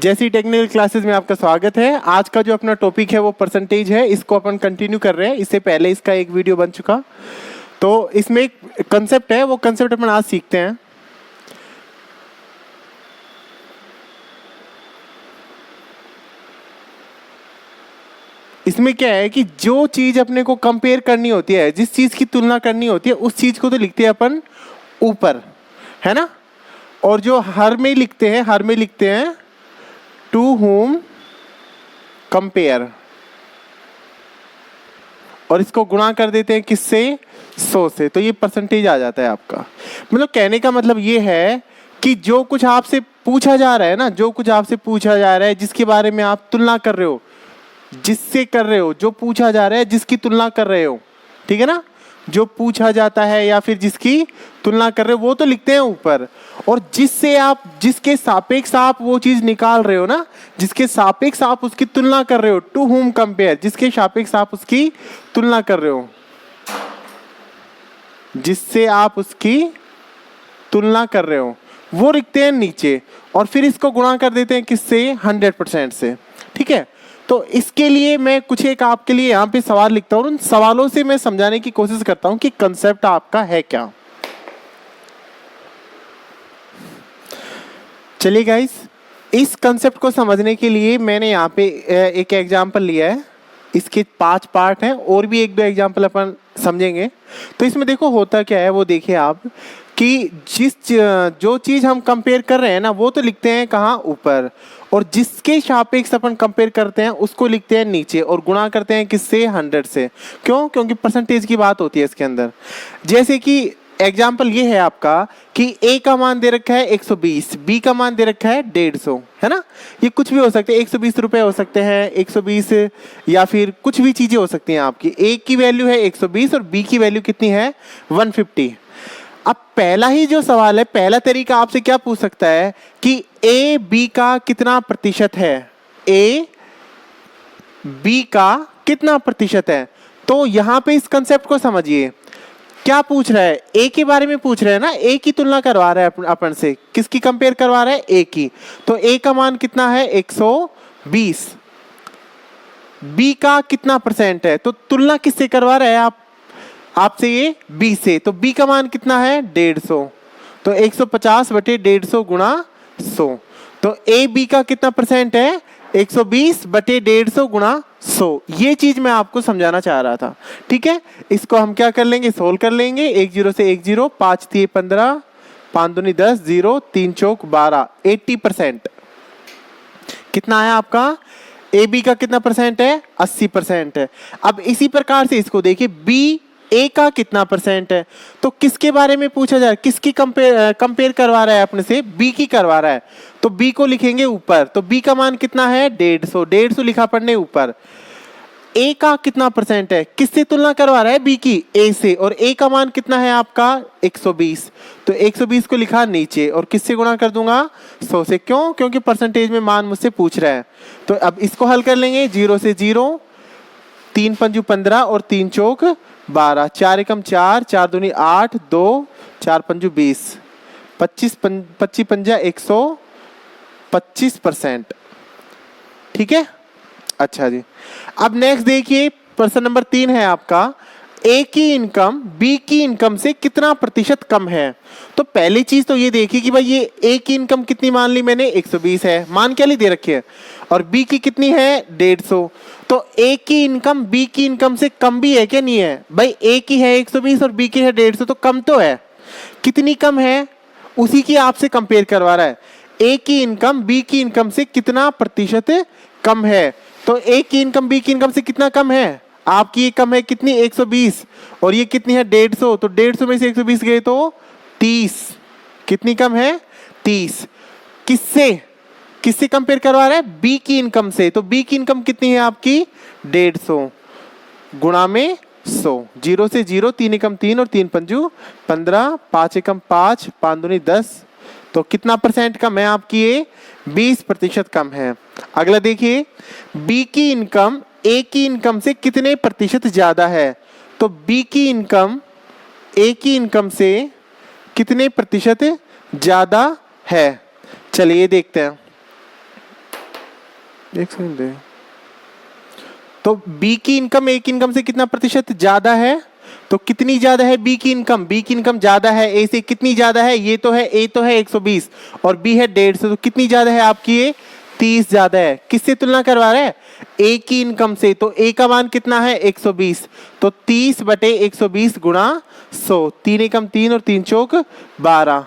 जैसी technical classes में आपका स्वागत है। आज का जो अपना टॉपिक है वो परसेंटेज है, इसको अपन कंटिन्यू कर रहे हैं। इससे पहले इसका एक वीडियो बन चुका, तो इसमें एक कंसेप्ट है, वो कंसेप्ट अपन आज सीखते हैं। इसमें क्या है कि जो चीज़ अपने को कंपेयर करनी होती है, जिस चीज़ की तुलना करनी होती है, उस चीज़ को तो लिखते हैं अपन ऊपर, है ना। और जो हर में लिखते हैं टू whom कंपेयर, और इसको गुणा कर देते हैं किससे, 100 से, तो ये परसेंटेज आ जाता है आपका। मतलब कहने का मतलब ये है कि जो कुछ आपसे पूछा जा रहा है ना, जो कुछ आपसे पूछा जा रहा है, जिसके बारे में आप तुलना कर रहे हो, जिससे कर रहे हो, जो पूछा जा रहा है जिसकी तुलना कर रहे हो, ठीक है ना। जो पूछा जाता है या फिर जिसकी तुलना कर रहे हो वो तो लिखते हैं ऊपर, और जिससे आप, जिसके सापेक्ष आप वो चीज निकाल रहे हो ना, जिसके सापेक्ष आप उसकी तुलना कर रहे हो, टू whom कंपेयर, जिसके सापेक्ष आप उसकी तुलना कर रहे हो, जिससे आप उसकी तुलना कर रहे हो, वो लिखते हैं नीचे, और फिर इसको गुणा कर देते हैं किससे, 100% से, ठीक है। तो इसके लिए मैं कुछ एक आपके लिए यहाँ पे सवाल लिखता हूँ, उन सवालों से मैं समझाने की कोशिश करता हूँ कि कंसेप्ट आपका है क्या। चलिए गाइस, इस कंसेप्ट को समझने के लिए मैंने यहाँ पे एक एग्जांपल लिया है। इसके 5 पार्ट हैं, और भी 1-2 एग्जांपल अपन समझेंगे। तो इसमें देखो होता क्या है, वो देखिए आप कि जो चीज़ हम कंपेयर कर रहे हैं ना, वो तो लिखते हैं कहाँ, ऊपर, और जिसके सापेक्ष अपन कंपेयर करते हैं उसको लिखते हैं नीचे, और गुणा करते हैं किससे, 100 से। क्यों? क्योंकि परसेंटेज की बात होती है इसके अंदर। जैसे कि एग्जाम्पल ये है आपका कि ए का मान दे रखा है 120, बी का मान दे रखा है 150, है ना। ये कुछ भी हो सकते हैं, 120 रुपये हो सकते हैं, 120, या फिर कुछ भी चीज़ें हो सकती हैं आपकी। ए की वैल्यू है 120 और बी की वैल्यू कितनी है, 150। अब पहला ही जो सवाल है, पहला तरीका आपसे क्या पूछ सकता है कि ए बी का कितना प्रतिशत है, ए बी का कितना प्रतिशत है। तो यहाँ पे इस कंसेप्ट को समझिए, क्या पूछ रहा है, ए के बारे में पूछ रहा है ना, ए की तुलना करवा रहा है अपन से, किसकी कंपेयर करवा रहा है, ए की। तो ए का मान कितना है, 120, बी का कितना परसेंट है, तो तुलना किससे करवा रहा है आपसे, ये बी से। तो बी का मान कितना है, 150, तो 150 बटे 150 गुणा 100। तो ए बी का कितना परसेंट है, 120 बटे 150 गुणा 100। ये चीज मैं आपको समझाना चाह रहा था, ठीक है। इसको हम क्या कर लेंगे, सोल्व कर लेंगे। 1 0 से 1 0, 5 3 15, 5 दूनी 10, 0 3 चौक 12, 80%। कितना है आपका, ए बी का कितना परसेंट है, 80% है। अब इसी प्रकार से इसको देखिए, बी ए का कितना परसेंट है। तो किसके बारे में पूछा जा रहा है, किसकी कंपेयर करवा रहा है अपने से, बी की करवा रहा है, तो बी को लिखेंगे ऊपर। तो बी का मान कितना है, 150 लिखा पड़ने ऊपर। ए का कितना परसेंट है, किससे तुलना करवा रहा है, बी की, ए से, और ए का मान कितना है आपका, 120। तो 120 को लिखा नीचे, और किससे गुणा कर दूंगा, 100 से। क्यों? क्योंकि परसेंटेज में मान मुझसे पूछ रहा है। तो अब इसको हल कर लेंगे। 0 से 0, 3 पंजू 15 और 3 चौक 12, 4 एकम 4, 4 दूनी 8, 2 4 पंजू 20, 25 पंजा 125%, ठीक है। अच्छा जी, अब नेक्स्ट देखिए, प्रश्न नंबर 3 है आपका, ए की इनकम बी की इनकम से कितना प्रतिशत कम है। तो पहली चीज तो ये देखिए कि भाई ये ए की इनकम कितनी मान ली मैंने, 120 है, मान क्या ली दे रखी है, और बी की कितनी है, 150। तो ए की इनकम बी की इनकम से कम भी है क्या, नहीं है भाई, ए की है 120 और बी की है 150, तो कम तो है। कितनी कम है, उसी की आपसे कंपेयर करवा रहा है। ए की इनकम बी की इनकम से कितना प्रतिशत कम है। तो ए की इनकम बी की इनकम से कितना कम है, आपकी ये कम है कितनी, 120, और ये कितनी है, 150। तो 150 में से 120 गए तो 30, कितनी कम है, 30। किससे किससे कंपेयर करवा रहा है, बी की इनकम से। तो बी की इनकम कितनी है आपकी, 150 गुणा में 100। 0 से 0, 3 एकम 3 और 3 पंजू 15, 5 एकम 5, 5 दूनी 10, तो कितना परसेंट कम है आपकी, ये 20% कम है। अगला देखिए, बी की इनकम ए की इनकम से कितने प्रतिशत ज्यादा है। तो बी की इनकम ए की इनकम से कितने प्रतिशत ज्यादा है, चलिए देखते हैं। एक सेकंड दे। तो बी की इनकम ए की इनकम से कितना प्रतिशत ज्यादा है? तो कितनी ज्यादा है बी की इनकम? बी की इनकम ज्यादा है ए से, कितनी ज्यादा है? ये तो है ए तो है 120 और बी है 150, तो कितनी ज्यादा है आपकी? ये 30 ज्यादा है। किससे तुलना करवा रहा है? ए की इनकम से। तो ए का मान कितना है? 120, तो 30 बटे 120 गुणा 100। 3 एकम 3 और 3 चौक 12,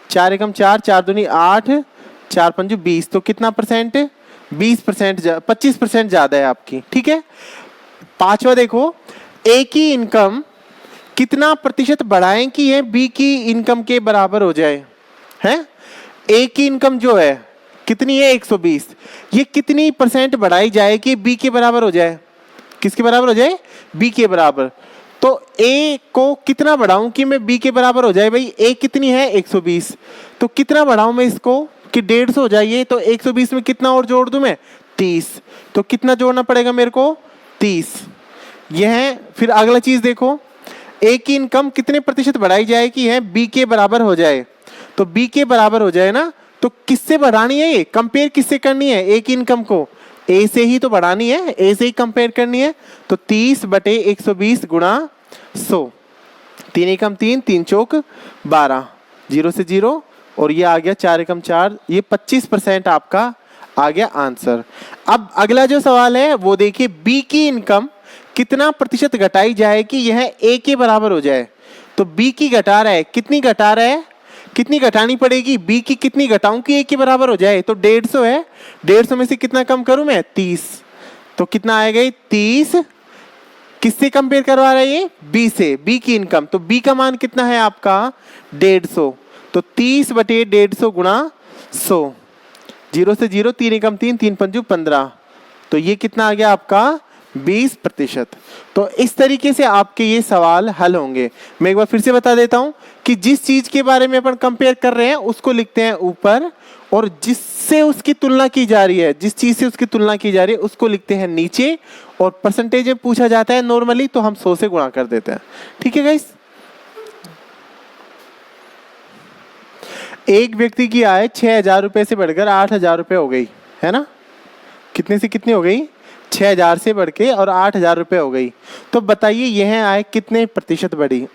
4 एकम 4, 4 दूनी 8, 4 पंजू 20, तो कितना परसेंट? 20%, 25% ज्यादा है आपकी। ठीक है। पांचवा देखो, ए की इनकम कितना प्रतिशत बढ़ाएं कि ये बी की इनकम के बराबर हो जाए? है ए की इनकम जो है कितनी है? 120। ये कितनी परसेंट बढ़ाई जाए कि बी के बराबर हो जाए? किसके बराबर हो जाए? बी के बराबर। तो ए को कितना बढ़ाऊं कि मैं बी के बराबर हो जाए? भाई ए कितनी है? 120, तो कितना बढ़ाऊं मैं इसको कि 150 हो जाइए? तो 120 में कितना और जोड़ दूं मैं? 30, तो कितना जोड़ना पड़ेगा मेरे को? 30। यह है। फिर अगला चीज देखो, ए की इनकम कितने प्रतिशत बढ़ाई जाए कि है बी के बराबर हो जाए? तो बी के बराबर हो जाए ना, तो किससे बढ़ानी है? ये कंपेयर किससे करनी है? ए की इनकम को ए से ही तो बढ़ानी है, ए से ही कंपेयर करनी है। तो 30 बटे 120 गुणा 100, 3 एकम 3, 3 चौक 12, 0 से 0 और ये आ गया 4 एकम 4, ये 25% आपका आ गया आंसर। अब अगला जो सवाल है वो देखिए, बी की इनकम कितना प्रतिशत घटाई जाए कि यह ए के बराबर हो जाए? तो बी की घटा रहा है, कितनी घटा रहा है? कितनी घटानी पड़ेगी? बी की कितनी घटाऊं कि ए के बराबर हो जाए? तो 150 है, 150 में से कितना कम करूं मैं? 30, तो कितना आएगा? 30 किससे कंपेयर करवा रहा है ये? बी से, बी की इनकम। तो बी का मान कितना है आपका? 150, तो 30 बटे 150 गुणा 100, 0 से 0, 3 एकम 3, 3 पंजू 15, तो ये कितना आ गया आपका? 20%। तो इस तरीके से आपके ये सवाल हल होंगे। मैं एक बार फिर से बता देता हूं कि जिस चीज के बारे में अपन कंपेयर कर रहे हैं उसको लिखते हैं ऊपर, और जिससे उसकी तुलना की जा रही है, जिस चीज से उसकी तुलना की जा रही है उसको लिखते हैं नीचे, और परसेंटेज में पूछा जाता है नॉर्मली तो हम 100 से गुणा कर देते हैं। ठीक है गाइस। एक व्यक्ति की आय 6,000 रुपए से बढ़कर 8,000 रुपए हो गई, है ना? कितने से कितनी हो गई? 6,000 से बढ़ के और 8,000 रुपए हो गई। तो बताइए यह आय कितने प्रतिशत बढ़ी?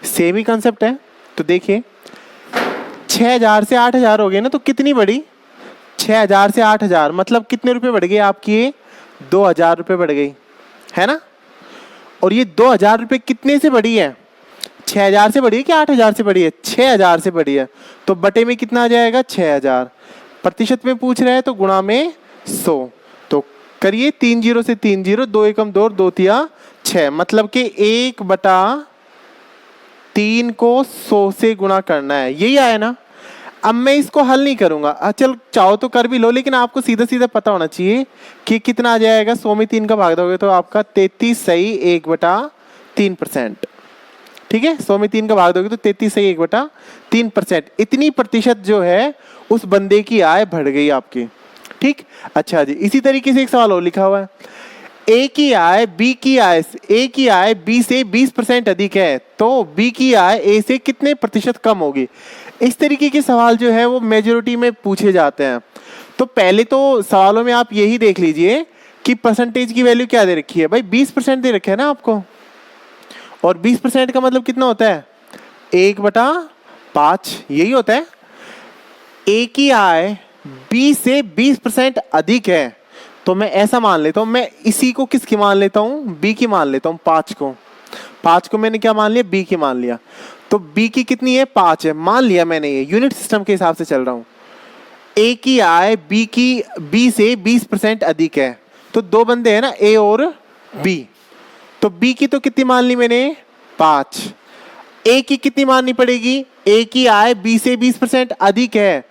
सेम ही कंसेप्ट है। तो देखिए 6,000 से 8,000 हो गए ना, तो कितनी बढ़ी? 6,000 से 8,000 मतलब कितने रुपए बढ़ गए आपकी? 2,000 रुपए बढ़ गई, है ना? और ये 2,000 रुपए कितने से बढ़ी है? 6,000 से बढ़ी है कि 8,000 से बढ़ी है? 6,000 से बढ़ी है। तो बटे में कितना आ जाएगा? 6,000। प्रतिशत में पूछ रहा है तो गुणा में 100, तो करिए 3 0 से 3 0, 2 एकम 2, 2 तिया 6, मतलब कि 1/3 को 100 से गुणा करना है। यही आया ना? अब मैं इसको हल नहीं करूंगा, चल चाहो तो कर भी लो, लेकिन आपको सीधा सीधा पता होना चाहिए कि कितना आ जाएगा। 100 में 3 का भाग दोगे तो आपका 33 सही 1/3%। ठीक है, 100 में 3 का भाग दोगे तो 33 सही 1/3%। इतनी प्रतिशत जो है उस बंदे की आय बढ़ गई आपकी। ठीक, अच्छा जी। इसी तरीके से एक सवाल और लिखा हुआ है, ए की आय बी की आय, ए की आय बी से 20% अधिक है, तो बी की आय ए से कितने प्रतिशत कम होगी? इस तरीके के सवाल जो है वो मेजॉरिटी में पूछे जाते हैं। तो पहले तो सवालों में आप यही देख लीजिए कि परसेंटेज की वैल्यू क्या दे रखी है। भाई 20% दे रखे है ना आपको, और 20% का मतलब कितना होता है? 1/5, यही होता है। ए की आय बी से 20% अधिक है, तो मैं ऐसा मान लेता हूं, मैं इसी को किसकी मान लेता हूं? बी की मान लेता हूं। 5 को मैंने क्या मान लिया? बी की मान लिया। तो बी की कितनी है? 5 है, मान लिया मैंने। ये यूनिट सिस्टम के हिसाब से चल रहा हूं। ए की आय बी से 20% अधिक है, तो दो बंदे हैं ना, ए और बी। तो बी की तो कितनी मान ली मैंने? 5। ए की कितनी माननी पड़ेगी? ए की आय बी से 20% अधिक है,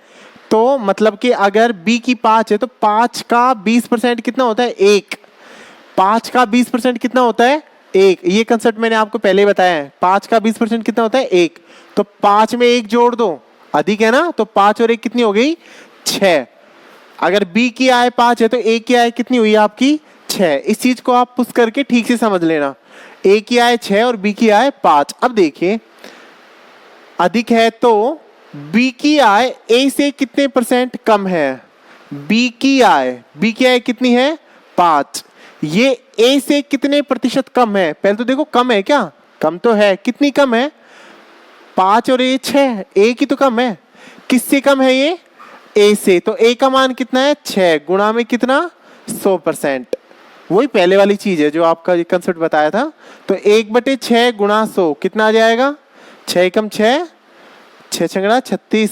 तो मतलब कि अगर बी की 5 है तो 5 का 20% कितना होता है? 1। 5 का 20% कितना होता है? 1। ये कंसेप्ट मैंने आपको पहले बताया है। 5 का 20% कितना होता है? 1। तो 5 में 1 जोड़ दो, अधिक है ना, तो 5 और 1 कितनी हो गई? 6। अगर बी की आय 5 है तो ए की आय कितनी हुई आपकी? 6। इस चीज को आप पुश करके ठीक से समझ लेना। ए की आय 6 और बी की आय 5। अब देखिए अधिक है तो बी की आय ए से कितने % कम है? बी की आय कितनी है 5। ये ए से कितने प्रतिशत कम है? पहले तो देखो कम है क्या? कम तो है। कितनी कम है? 5 और ए 6, ए की तो कम है। किससे कम है ये? ए से। तो ए का मान कितना है 6 गुणा में कितना 100%। वही पहले वाली चीज है जो आपका कंसेप्ट बताया था। तो 1/6 गुणा 100 कितना आ जाएगा? 6 कम 6, 6 छंगड़ा 36,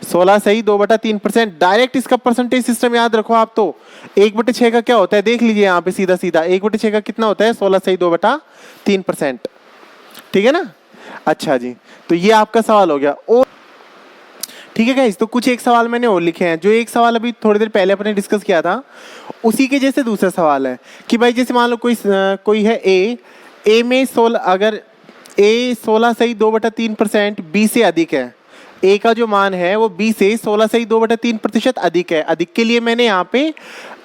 16 सही 2/3%। डायरेक्ट इसका परसेंटेज सिस्टम याद रखो आप। तो 1/6 का क्या होता है देख लीजिए यहाँ पे सीधा सीधा। 1/6 का कितना होता है? 16 सही 2/3%। ठीक है ना? अच्छा जी, तो ये आपका सवाल हो गया। और ठीक है गाइस, तो कुछ एक सवाल मैंने और लिखे हैं। जो एक सवाल अभी थोड़ी देर पहले अपने डिस्कस किया था उसी के जैसे दूसरा सवाल है कि भाई जैसे मान लो कोई है ए में 16, अगर ए 16 सही 2/3% बी से अधिक है। ए का जो मान है वो बी से 16 सही 2/3% अधिक है। अधिक के लिए मैंने यहाँ पे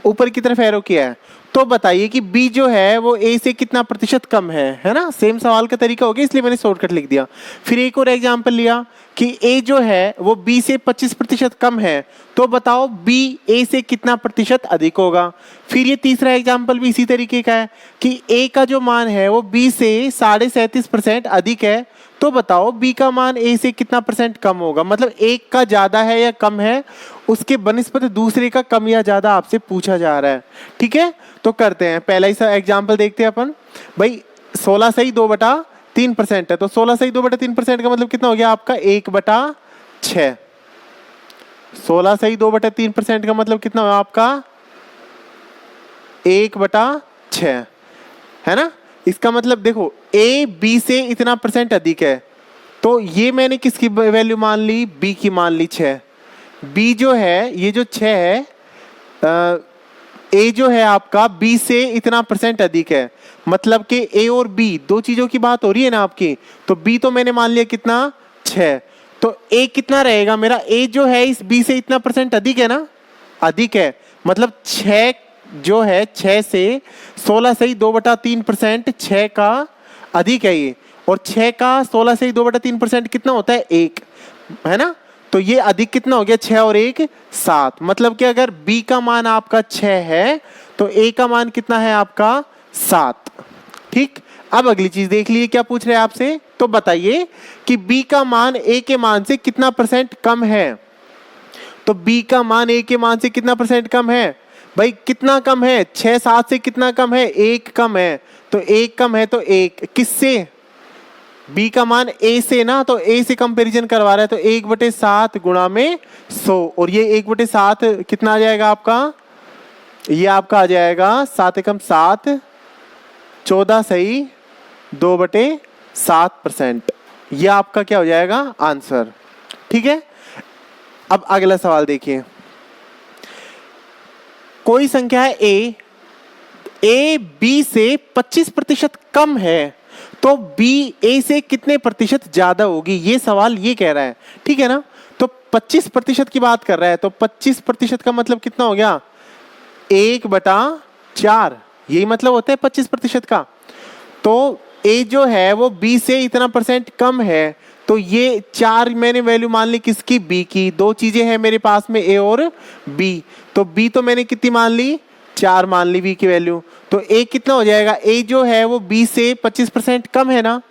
ऊपर की तरफ एरो किया है। तो बताइए कि बी जो है वो ए से कितना प्रतिशत कम है ना? सेम सवाल का तरीका हो गया, इसलिए मैंने शॉर्टकट लिख दिया। फिर एक और एग्जांपल लिया कि ए जो है वो बी से 25% कम है। तो बताओ बी ए से कितना प्रतिशत अधिक होगा? फिर ये तीसरा एग्जांपल भी इसी तरीके का है कि ए का जो मान है वो बी से 37.5% अधिक है। तो बताओ बी का मान ए से कितना परसेंट कम होगा? मतलब एक का ज्यादा है या कम है, उसके बनिस्बत दूसरे का कम या ज्यादा आपसे पूछा जा रहा है। ठीक है, तो करते हैं। पहला ही सा एग्जांपल देखते हैं अपन। भाई 16 सही 2/3% है। तो 16 सही 2/3% का मतलब कितना हो गया आपका? 1/6। 16 सही 2/3% का मतलब कितना हुआ आपका? 1/6 है ना? इसका मतलब देखो ए बी से इतना परसेंट अधिक है। तो ये मैंने किसकी वैल्यू मान ली? बी की मान ली 6। बी जो है ये जो 6 है, ए जो है आपका बी से इतना परसेंट अधिक है। मतलब कि ए और बी दो चीजों की बात हो रही है ना आपकी। तो बी तो मैंने मान लिया कितना 6। तो ए कितना रहेगा मेरा? ए जो है इस बी से इतना परसेंट अधिक है ना? अधिक है। मतलब 6 जो है 6 से 16 सही 2/3%, 6 का अधिक है ये। और 6 का 16 सही 2/3% कितना होता है? 1 है ना? तो ये अधिक कितना हो गया? 6 और 1 7। मतलब कि अगर B का मान आपका 6 है तो A का मान कितना है आपका? 7। ठीक, अब अगली चीज देख लीजिए क्या पूछ रहे हैं आपसे। तो बताइए कि B का मान A के मान से कितना परसेंट कम है? तो B का मान A के मान से कितना परसेंट कम है? भाई कितना कम है? 6 7 से कितना कम है? 1 कम है। तो 1 कम है तो 1 किससे? बी का मान ए से ना, तो ए से कंपैरिजन करवा रहा है। तो 1/7 गुणा में 100। और ये 1/7 कितना आ जाएगा आपका? ये आपका आ जाएगा 7 एकम 7, 14 सही 2/7%। ये आपका क्या हो जाएगा? आंसर। ठीक है, अब अगला सवाल देखिए। कोई संख्या है ए बी से 25% कम है। तो बी ए से कितने प्रतिशत ज्यादा होगी? ये सवाल ये कह रहा है। ठीक है ना? तो 25% की बात कर रहा है। तो 25% का मतलब कितना हो गया? 1/4। यही मतलब होता है 25% का। तो ए जो है वो बी से इतना परसेंट कम है। तो ये 4 मैंने वैल्यू मान ली किसकी? बी की। दो चीजें हैं मेरे पास में, ए और बी। तो बी तो मैंने कितनी मान ली? 4 मान ली बी की वैल्यू। तो ए कितना हो जाएगा? ए जो है वो बी से 25% कम है ना?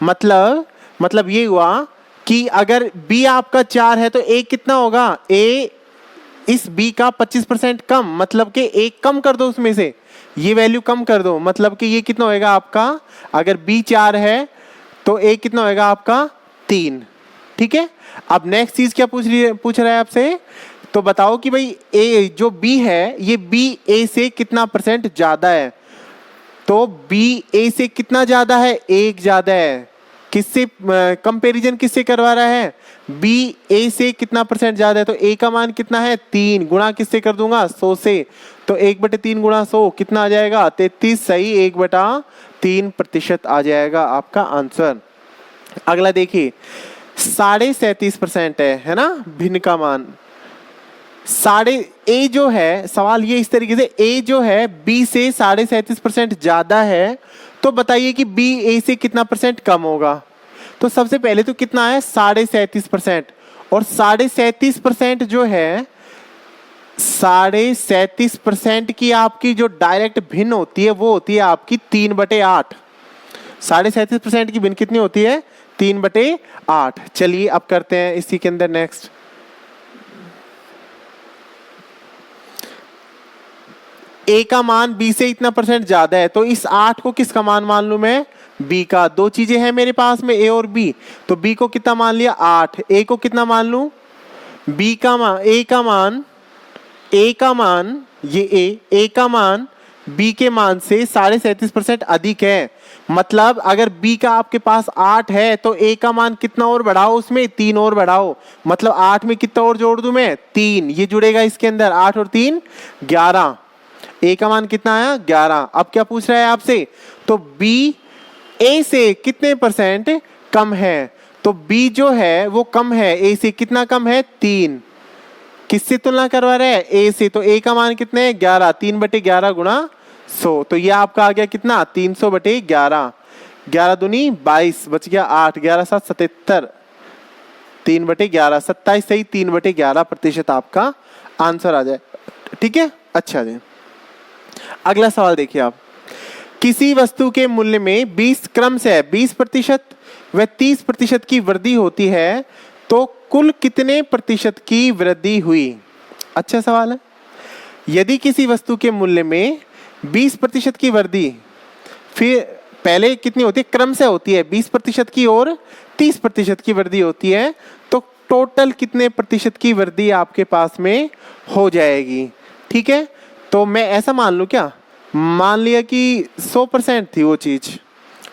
मतलब ये हुआ कि अगर बी आपका 4 है तो ए कितना होगा? ए इस बी का 25% कम, मतलब कि ए कम कर दो उसमें से, ये वैल्यू कम कर दो। मतलब कि ये कितना होएगा आपका? अगर बी 4 है तो ए कितना होएगा आपका? 3। ठीक है, अब नेक्स्ट चीज क्या पूछ रहा है आपसे। तो बताओ कि भाई ए जो बी है ये बी ए से कितना परसेंट ज्यादा है? तो बी ए से कितना ज्यादा है? 1 ज्यादा है। किससे कंपैरिजन किससे करवा रहा है? बी ए से कितना परसेंट ज्यादा है? तो ए का मान कितना है? 3 गुणा किससे कर दूंगा? 100 से। तो 1/3 गुणा 100 कितना आ जाएगा? 33 सही 1/3% आ जाएगा आपका आंसर। अगला देखिए 37.5% है ना भिन्न का मान। ए जो है, सवाल ये इस तरीके से, ए जो है बी से 37.5% ज्यादा है। तो बताइए कि बी ए से कितना परसेंट कम होगा? तो सबसे पहले तो कितना है? 37.5%। और 37.5% जो है 37.5% की आपकी जो डायरेक्ट भिन्न होती है वो होती है आपकी 3/8। 37.5% की भिन्न कितनी होती है? 3/8। चलिए अब करते हैं इसी के अंदर नेक्स्ट। ए का मान बी से इतना परसेंट ज्यादा है, तो इस 8 को किसका मान मान लूं मैं? बी का। दो चीजें हैं मेरे पास में, ए और बी, तो बी को कितना मान लिया? 8। ए को कितना मान लूं? बी का मान, ए का मान, ए का मान, ये ए का मान बी के मान से 37.5% अधिक है। मतलब अगर बी का आपके पास 8 है तो ए का मान कितना और बढ़ाओ, उसमें 3 और बढ़ाओ। मतलब 8 में कितना और जोड़ दूं मैं? 3। ये जुड़ेगा इसके अंदर, 8 और 3 11। ए का मान कितना आया? 11। अब क्या पूछ रहा है आपसे? तो बी ए से कितने परसेंट कम है? तो बी जो है वो कम है ए से। कितना कम है? 3। किससे तुलना करवा रहा है? ए से। तो ए का मान कितने है? 11। 3/11 गुणा 100, तो ये आपका आ गया कितना? 300/11। 11 दूनी 22, बच गया 8। 11 7 77, 3/11, 27 सही 3/11% आपका आंसर आ जाए। ठीक है, अच्छा जी। अगला सवाल देखिए आप। किसी वस्तु के मूल्य में 20 क्रम से 20% व 30% की वृद्धि होती है तो कुल कितने प्रतिशत की वृद्धि हुई? अच्छा सवाल है। यदि किसी वस्तु के मूल्य में 20% की वृद्धि, फिर पहले कितनी होती है? क्रम से होती है, 20% की और 30% की वृद्धि होती है, तो टोटल कितने प्रतिशत की वृद्धि आपके पास में हो जाएगी? ठीक है, तो मैं ऐसा मान लूँ क्या? मान लिया कि 100% थी वो चीज।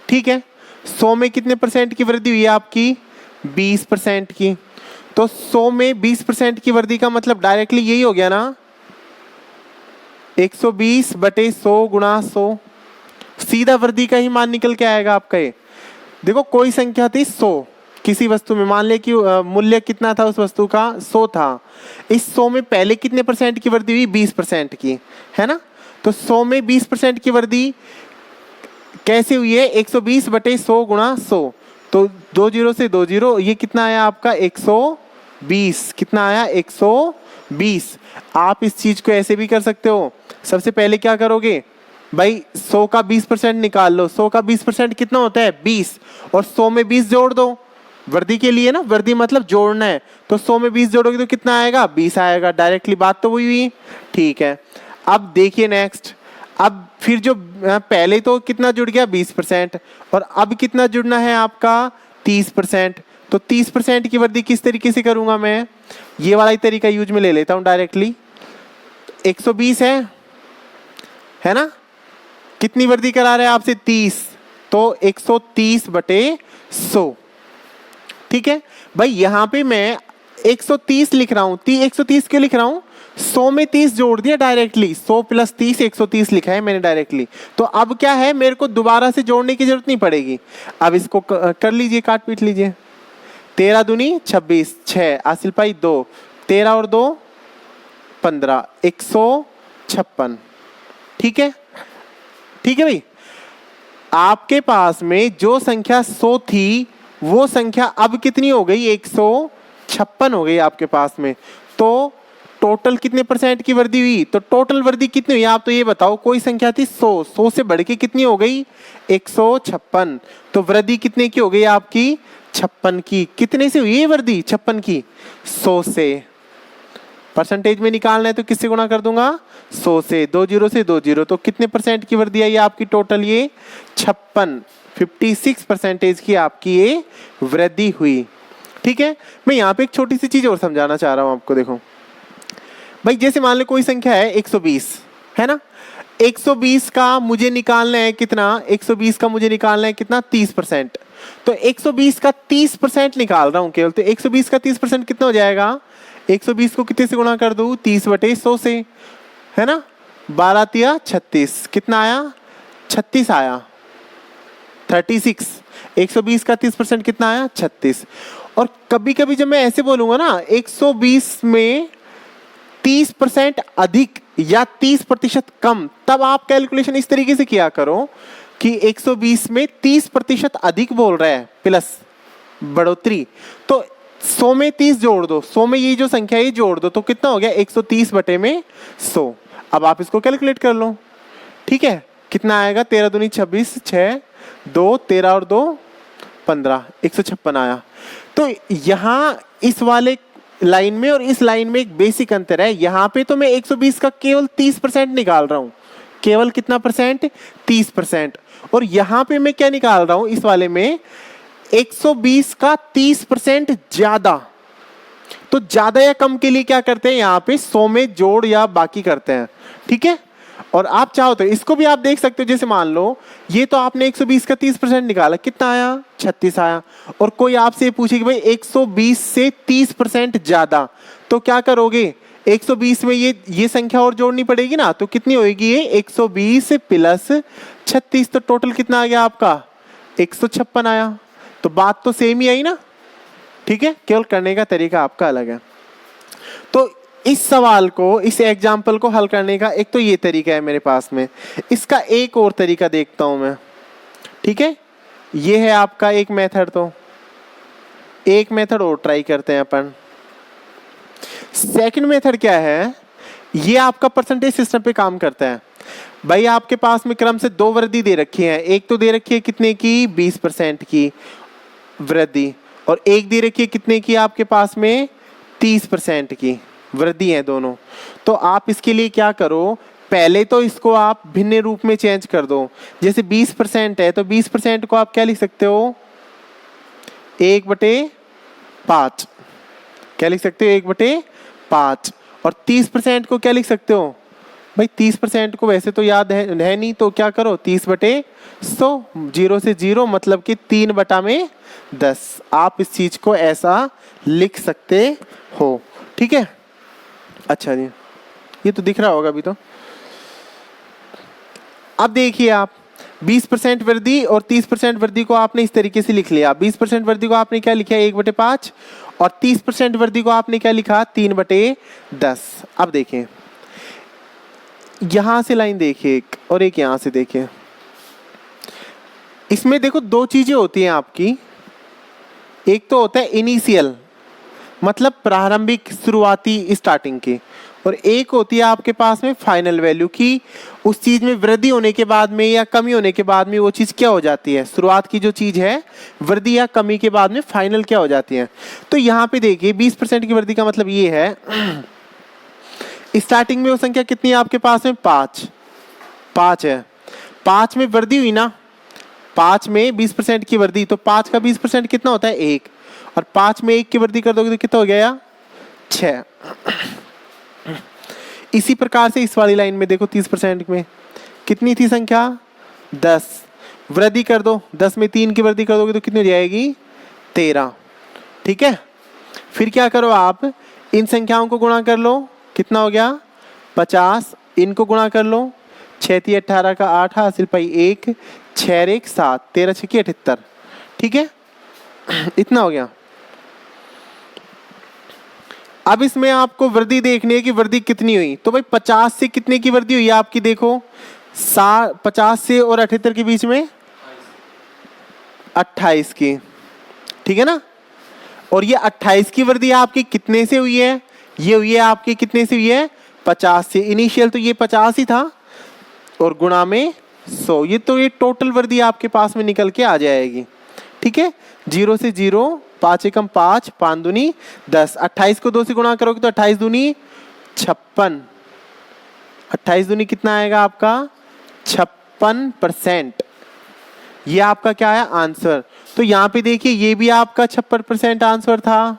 ठीक है, 100 में कितने परसेंट की वृद्धि हुई है आपकी? 20% की। तो 100 में 20% की वृद्धि का मतलब डायरेक्टली यही हो गया ना, 120/100 गुणा 100। सीधा वृद्धि का ही मान निकल के आएगा आपका ये। देखो कोई संख्या थी 100 किसी वस्तु में, मान ले कि मूल्य कितना था उस वस्तु का? 100 था। इस 100 में पहले कितने परसेंट की वृद्धि हुई? 20% की, है ना? तो 100 में 20% की वृद्धि कैसे हुई है? 120/100 गुणा 100। तो 2 0 से 2 0, ये कितना आया आपका? 120। कितना आया? 120। आप इस चीज को ऐसे भी कर सकते हो। सबसे पहले क्या करोगे भाई? 100 का 20% निकाल लो। 100 का 20% कितना होता है? 20। और 100 में 20 जोड़ दो वृद्धि के लिए ना, वृद्धि मतलब जोड़ना है। तो 100 में 20 जोड़ोगे तो कितना आएगा? 20 आएगा। डायरेक्टली बात तो वही हुई। ठीक है, अब देखिए नेक्स्ट। अब फिर जो पहले तो कितना जुड़ गया? 20%, और अब कितना जुड़ना है आपका? 30%। तो 30% की वृद्धि किस तरीके से करूंगा मैं? ये वाला ही तरीका यूज में ले लेता हूं डायरेक्टली। 120 है ना? कितनी वृद्धि करा रहे हैं आपसे? 30। तो 130/100। ठीक है भाई, यहां पे मैं 130 लिख रहा हूं। 130 क्यों लिख रहा हूं? 100 में 30 जोड़ दिया डायरेक्टली। 100 + 30 130 लिखा है मैंने डायरेक्टली। तो अब क्या है, मेरे को दोबारा से जोड़ने की जरूरत नहीं पड़ेगी। अब इसको कर लीजिए, काट पीट लीजिए। 13 दूनी 26, 6 आसिल पाई 2, 13 और 2 15, 156। ठीक है, ठीक है भाई। आपके पास में जो संख्या 100 थी वो संख्या अब कितनी हो गई? 156 हो गई आपके पास में। तो टोटल कितने परसेंट की वृद्धि हुई? तो टोटल वृद्धि कितनी हुई आप तो ये बताओ। कोई संख्या थी 100, 100 से बढ़ के कितनी हो गई? 156। तो वृद्धि कितने की हो गई आपकी? 56 की। कितने से हुई है वृद्धि? 56 की। 100 से। परसेंटेज में निकालना है तो किससे गुणा कर दूंगा? 100 से। 2 0 से 2 0, तो कितने परसेंट की वृद्धि आई आपकी टोटल? ये 56, 56% की आपकी ये वृद्धि हुई। ठीक है, मैं यहाँ पे एक छोटी सी चीज और समझाना चाह रहा हूँ आपको। देखो भाई, जैसे मान लो कोई संख्या है 120, है ना? 120 का मुझे निकालना है कितना? 120 का मुझे निकालना है कितना? 30%। तो 120 का 30% निकाल रहा हूं केवल। तो 120 का 30% कितना हो जाएगा? 120 को कितने से गुणा कर दूं? 30/100 से, है ना? 12 तिया 36, कितना आया? 36 आया। 36। 120 का 30% कितना आया? 36। और कभी कभी जब मैं ऐसे बोलूंगा ना 120 में 30% अधिक या 30% कम, तब आप कैलकुलेशन इस तरीके से किया करो कि 120 में 30% अधिक बोल रहा है प्लस बढ़ोतरी, तो 100 में 30 जोड़ दो, 100 में ये जो संख्या है ये जोड़ दो, तो कितना हो गया 130 बटे में 100। अब आप इसको कैलकुलेट कर लो, ठीक है, कितना आएगा 13 दूनी 26, 6 2 13 और 2 15, 156 आया। तो यहाँ इस वाले लाइन में और इस लाइन में एक बेसिक अंतर है। यहाँ पे तो मैं 120 का केवल 30% निकाल रहा हूँ, केवल कितना परसेंट, 30%। और यहाँ पे मैं क्या निकाल रहा हूँ, इस वाले में 120 का 30% ज्यादा। तो ज्यादा या कम के लिए क्या करते हैं, यहाँ पे 100 में जोड़ या बाकी करते हैं, ठीक है। और आप चाहो तो इसको भी आप देख सकते हो, जैसे मान लो ये तो आपने 120 का 30% निकाला, कितना आया 36 आया। और कोई आपसे पूछे कि भाई 120 से 30% ज्यादा, तो क्या करोगे, 120 में ये संख्या और जोड़नी पड़ेगी ना, तो कितनी होगी ये 120 प्लस 36, तो टोटल कितना आ गया आपका 156 आया। तो बात तो सेम ही आई ना, ठीक है, केवल करने का तरीका आपका अलग है। तो इस सवाल को, इस एग्जाम्पल को हल करने का एक तो ये तरीका है मेरे पास में, इसका एक और तरीका देखता हूं मैं, ठीक है। ये है आपका एक मेथड, तो एक मेथड और ट्राई करते हैं अपन। सेकंड मेथड क्या है, ये आपका परसेंटेज सिस्टम पे काम करता है। भाई आपके पास में क्रम से 2 वृद्धि दे रखी है, एक तो दे रखी है कितने की 20% की वृद्धि, और एक दे रखी है कितने की आपके पास में 30% की वृद्धि है दोनों। तो आप इसके लिए क्या करो, पहले तो इसको आप भिन्न रूप में चेंज कर दो। जैसे 20% है तो 20% को आप क्या लिख सकते हो 1/5, क्या लिख सकते हो 1/5। और 30% को क्या लिख सकते हो भाई, 30% को वैसे तो याद है नहीं, तो क्या करो 30/100, 0 से 0 मतलब कि 3/10। आप इस चीज को ऐसा लिख सकते हो, ठीक है। अच्छा जी, ये तो दिख रहा होगा अभी। तो अब देखिए आप 20% वृद्धि और 30% वृद्धि को आपने इस तरीके से लिख लिया। 20% वृद्धि को आपने क्या लिखा 1/5 और 30% वृद्धि को आपने क्या लिखा 3/10। अब देखिए यहां से लाइन देखिए एक, और एक यहां से देखिए। इसमें देखो 2 चीजें होती हैं आपकी, एक तो होता है इनिशियल मतलब प्रारंभिक शुरुआती स्टार्टिंग की, और एक होती है आपके पास में फाइनल वैल्यू की उस चीज में वृद्धि होने के बाद में या कमी होने के बाद में वो चीज क्या हो जाती है, शुरुआत की जो चीज है वृद्धि या कमी के बाद में फाइनल क्या हो जाती है। तो यहाँ पे देखिए 20% की वृद्धि का मतलब ये है स्टार्टिंग में वो संख्या कितनी है आपके पास में 5 है, 5 में वृद्धि हुई ना, 5 में 20% की वृद्धि, तो 5 का 20% कितना होता है 1, और 5 में 1 की वृद्धि कर दोगे तो कितना हो गया 6। इसी प्रकार से इस वाली लाइन में देखो 30% में कितनी थी संख्या 10, वृद्धि कर दो, 10 में 3 की वृद्धि कर दोगे तो कितनी हो जाएगी 13, ठीक है। फिर क्या करो आप इन संख्याओं को गुणा कर लो, कितना हो गया 50, इनको गुणा कर लो, 6 × 18 का 8 हासिल पाई 1, 6 1 7, 13 6 78, ठीक है। इतना हो गया। अब इसमें आपको वृद्धि देखनी है कि वृद्धि कितनी हुई, तो भाई 50 से कितने की वृद्धि हुई आपकी, देखो 50 से और 78 के बीच में 28 की, ठीक है ना। और ये 28 की वृद्धि आपकी कितने से हुई है, ये हुई है आपकी कितने से हुई है 50 से। इनिशियल तो ये 50 ही था और गुणा में 100, ये तो ये टोटल वृद्धि आपके पास में निकल के आ जाएगी, ठीक है। 0 से 0, 5 एकम 5, 5 दूनी 10, 28 को 2 से गुणा करोगे तो 28 दूनी 56, 28 दूनी कितना आएगा आपका 56%। ये आपका क्या है आंसर। तो यहाँ पे देखिए ये भी आपका 56% आंसर था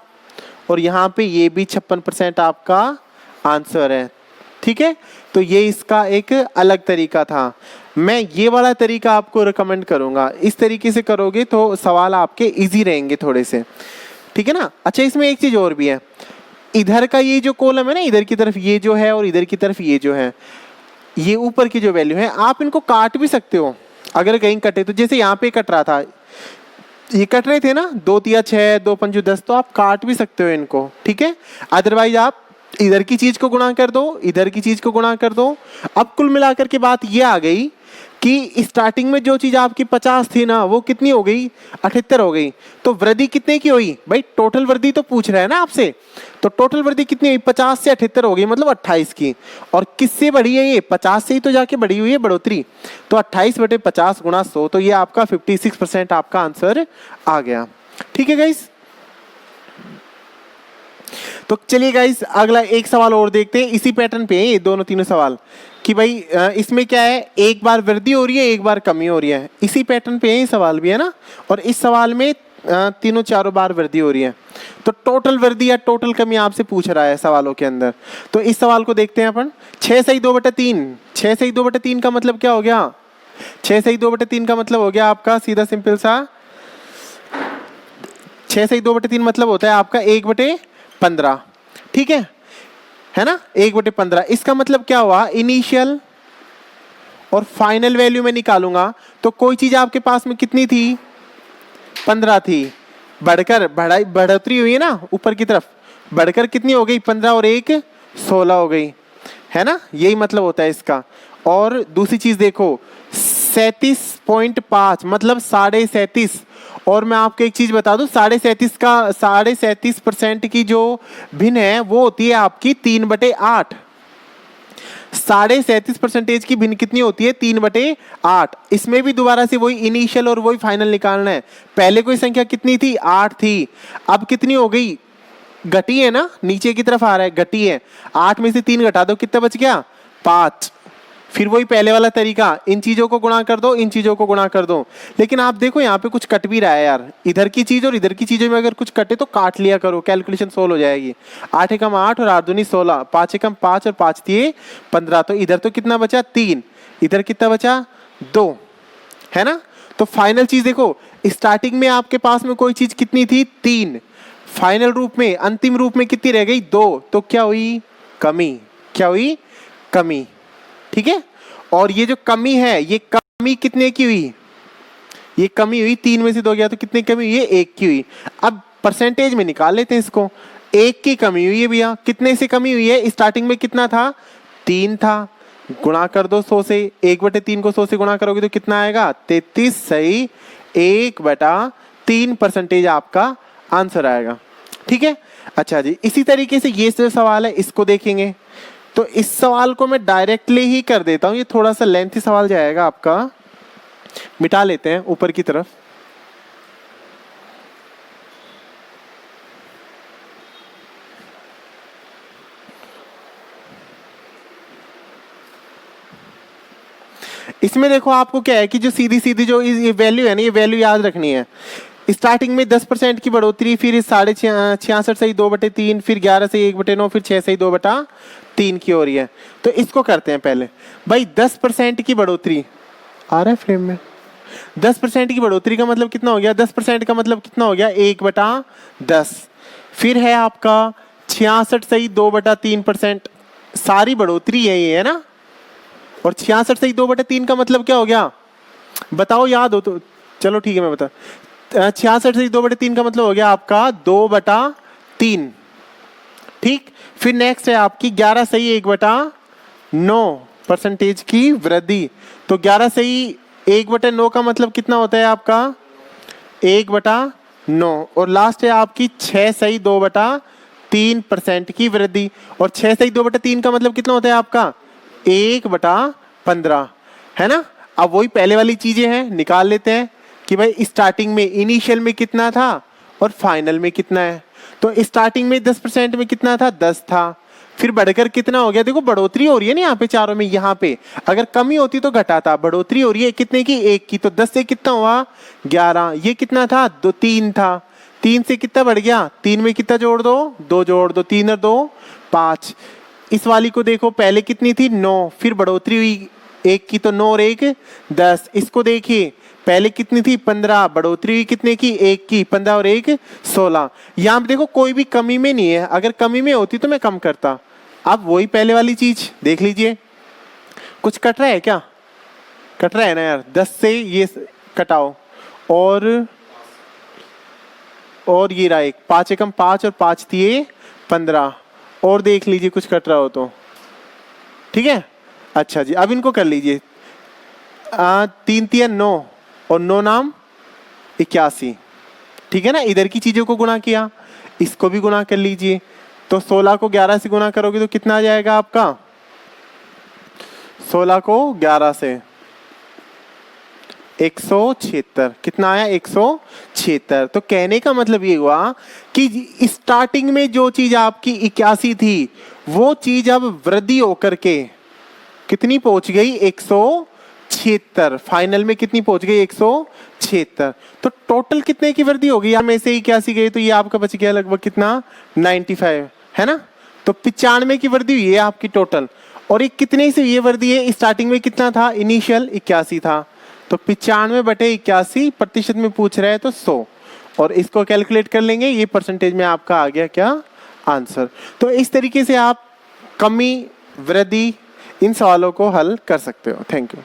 और यहाँ पे ये भी 56% आपका आंसर है, ठीक है। तो ये इसका एक अलग तरीका था। मैं ये वाला तरीका आपको रिकमेंड करूंगा, इस तरीके से करोगे तो सवाल आपके इजी रहेंगे थोड़े से, ठीक है ना। अच्छा इसमें एक चीज और भी है, इधर का ये जो कॉलम है ना, इधर की तरफ ये जो है और इधर की तरफ ये जो है, ये ऊपर की जो वैल्यू है आप इनको काट भी सकते हो अगर कहीं कटे तो। जैसे यहाँ पे कट रहा था, ये कट रहे थे ना 2 × 6, 2 × 5 10, तो आप काट भी सकते हो इनको, ठीक है। अदरवाइज आप इधर की चीज को गुणा कर दो, इधर की चीज को गुणा कर दो। अब कुल मिलाकर के बात ये आ गई कि स्टार्टिंग में जो चीज आपकी 50 थी ना वो कितनी हो गई, 78 हो गई। तो वृद्धि कितने की हुई भाई, टोटल वृद्धि तो पूछ रहा है ना आपसे, तो टोटल वृद्धि कितनी हुई, 50 से 78 हो गई, मतलब 28 की। और किससे बढ़ी है ये, 50 से ही तो जाके बढ़ी हुई है बढ़ोतरी। तो 28/50 गुणा 100, तो ये आपका 56% आपका आंसर आ गया। ठीक है गाइस, तो चलिए गाइस अगला एक सवाल और देखते हैं, इसी पैटर्न पे है ये दोनों तीनों सवाल, कि भाई इसमें क्या है, एक बार वृद्धि हो रही है एक बार कमी हो रही है, इसी पैटर्न पे ये सवाल भी है ना। और इस सवाल में तीनों चारों बार वृद्धि हो रही है, तो टोटल वृद्धि या टोटल कमी आपसे पूछ रहा है सवालों के अंदर। तो इस सवाल को देखते हैं अपन, 6 सही 2/3, 6 सही 2/3 का मतलब क्या हो गया, 6 सही 2/3 का मतलब हो गया आपका सीधा सिंपल सा, 6 सही 2/3 मतलब होता है आपका 1/15, ठीक है ना, 1/15। इसका मतलब क्या हुआ, इनिशियल और फाइनल वैल्यू में निकालूंगा तो कोई चीज आपके पास में कितनी थी, 15 थी, बढ़कर बढ़ोतरी हुई है ना ऊपर की तरफ, बढ़कर कितनी हो गई, 15 और 1 16 हो गई, है ना, यही मतलब होता है इसका। और दूसरी चीज देखो 37.5 मतलब 37.5, और मैं आपको एक चीज बता दूं 37.5 का 37.5% की जो भिन्न है वो होती है आपकी 3/8। 37.5% की भिन्न कितनी होती है, 3/8। इसमें भी दोबारा से वही इनिशियल और वही फाइनल निकालना है। पहले कोई संख्या कितनी थी, 8 थी, अब कितनी हो गई, घटी है ना, नीचे की तरफ आ रहा है, घटी है, 8 में से 3 घटा दो कितना बच गया, 5। फिर वही पहले वाला तरीका, इन चीजों को गुणा कर दो इन चीजों को गुणा कर दो। लेकिन आप देखो यहाँ पे कुछ कट भी रहा है यार, इधर की चीज और इधर की चीजों में अगर कुछ कटे तो काट लिया करो, कैलकुलेशन सोल्व हो जाएगी। 8 एकम 8 और 8 दूनी 16, 5 एकम 5 और 5 दिए 15, तो इधर तो कितना बचा 3, इधर कितना बचा 2, है ना। तो फाइनल चीज देखो, स्टार्टिंग में आपके पास में कोई चीज कितनी थी 3, फाइनल रूप में अंतिम रूप में कितनी रह गई 2, तो क्या हुई कमी, क्या हुई कमी, ठीक है। और ये जो कमी है ये कमी कितने की हुई, ये कमी हुई 3 में से 2 गया तो कितनी कमी हुई है 1 की हुई। अब परसेंटेज में निकाल लेते हैं इसको, 1 की कमी हुई है भैया, कितने से कमी हुई है, स्टार्टिंग में कितना था 3 था, गुणा कर दो 100 से, 1/3 को 100 से गुणा करोगे तो कितना आएगा 33 सही 1/3% आपका आंसर आएगा, ठीक है। अच्छा जी, इसी तरीके से ये जो सवाल है इसको देखेंगे। तो इस सवाल को मैं डायरेक्टली ही कर देता हूं, ये थोड़ा सा लेंथी सवाल जाएगा आपका, मिटा लेते हैं ऊपर की तरफ। इसमें देखो आपको क्या है कि जो सीधी सीधी जो ये वैल्यू है ना, ये वैल्यू याद रखनी है। स्टार्टिंग में 10% की बढ़ोतरी, फिर 66 सही 2/3, फिर 11 सही 1/9, फिर 6 सही 2/3 की हो रही है। तो इसको करते हैं पहले भाई, 10% की बढ़ोतरी आ रहा है फ्रेम में, 10% की बढ़ोतरी का मतलब कितना हो गया, 10% का मतलब कितना हो गया 1/10, फिर है आपका 66 सही 2/3%, सारी बढ़ोतरी है ये, है ना। और 66 सही 2/3 का मतलब क्या हो गया बताओ, याद हो तो चलो ठीक है मैं बता, 66 सही 2/3 का मतलब हो गया आपका 2/3, ठीक। फिर नेक्स्ट है आपकी 11 सही 1/9% की वृद्धि, तो 11 सही 1/9 का मतलब कितना होता है आपका 1/9, और लास्ट है आपकी 6 सही 2/3% की वृद्धि, और 6 सही 2/3 का मतलब कितना होता है आपका 1/15, है ना। अब वही पहले वाली चीजें हैं, निकाल लेते हैं कि भाई स्टार्टिंग में इनिशियल में कितना था और फाइनल में कितना है। तो स्टार्टिंग में 10% में कितना था 10 था, फिर बढ़कर कितना हो गया, देखो बढ़ोतरी हो रही है ना यहाँ पे चारों में, यहाँ पे अगर कमी होती तो घटाता, बढ़ोतरी हो रही है कितने की 1 की, तो 10 से कितना हुआ 11, ये कितना था 3 था, 3 से कितना बढ़ गया, 3 में कितना जोड़ दो 2 जोड़ दो, 3 और 2 5। इस वाली को देखो पहले कितनी थी 9, फिर बढ़ोतरी हुई 1 की, तो 9 और 1 10। इसको देखिए पहले कितनी थी 15, बढ़ोतरी हुई कितने की 1 की, 15 और 1 16। यहाँ पे देखो कोई भी कमी में नहीं है, अगर कमी में होती तो मैं कम करता। अब वही पहले वाली चीज देख लीजिए, कुछ कट रहा है क्या, कट रहा है ना यार, 10 से ये कटाओ, और ये रहा एक 5 एकम 5 और 5 दिए 15, और देख लीजिए कुछ कट रहा हो तो, ठीक है। अच्छा जी, अब इनको कर लीजिए, 3 3 9 और 9 नाम 81, ठीक है ना। इधर की चीजों को गुणा किया, इसको भी गुणा कर लीजिए। तो 16 को 11 से गुणा करोगे तो कितना आ जाएगा आपका? 16 को 11 से 176। कितना आया? 176। तो कहने का मतलब ये हुआ कि स्टार्टिंग में जो चीज आपकी 81 थी वो चीज अब वृद्धि होकर के कितनी पहुंच गई? 176। फाइनल में कितनी पहुंच गई? 176। तो टोटल कितने की वृद्धि होगी? यहाँ में से 81 गई तो ये आपका बच गया लगभग कितना? 95, है ना। तो 95 की वृद्धि हुई है आपकी टोटल। और ये कितने से ये वृद्धि है? स्टार्टिंग में कितना था? इनिशियल 81 था। तो 95/81% में पूछ रहा है तो 100, और इसको कैलकुलेट कर लेंगे, ये परसेंटेज में आपका आ गया क्या? आंसर। तो इस तरीके से आप कमी, वृद्धि, इन सवालों को हल कर सकते हो। Thank you.